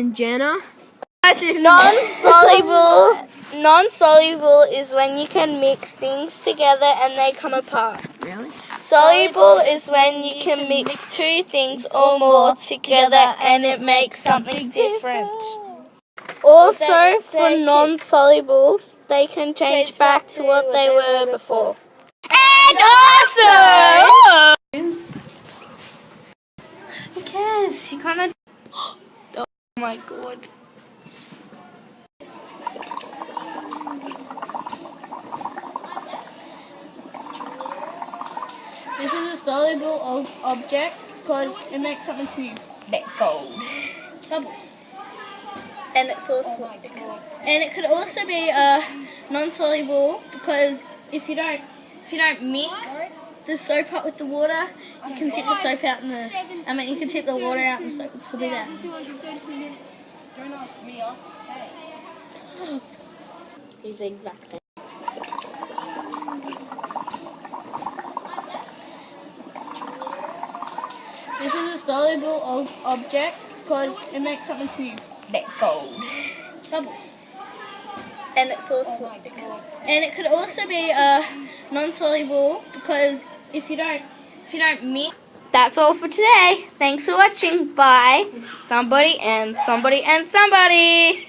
and Jenna. Non-soluble is when you can mix things together and they come apart. Really? Soluble is when you can mix two things or more together and it makes something different. Also, for non-soluble, they can change back to what they were before. And also... Who cares? She kind of... Oh my god. This is a soluble object because it makes something to let go. Bubbles. And it's also, and it could also be non-soluble because if you don't mix the soap up with the water, you can tip the soap out you can tip the water out and the soap will still be there. Don't ask me after 10. He's the exact same. This is a soluble object because it makes something to let go. Bubbles. And it's also, and it could also be non-soluble because if you don't mix. That's all for today. Thanks for watching. Bye. Somebody and somebody and somebody.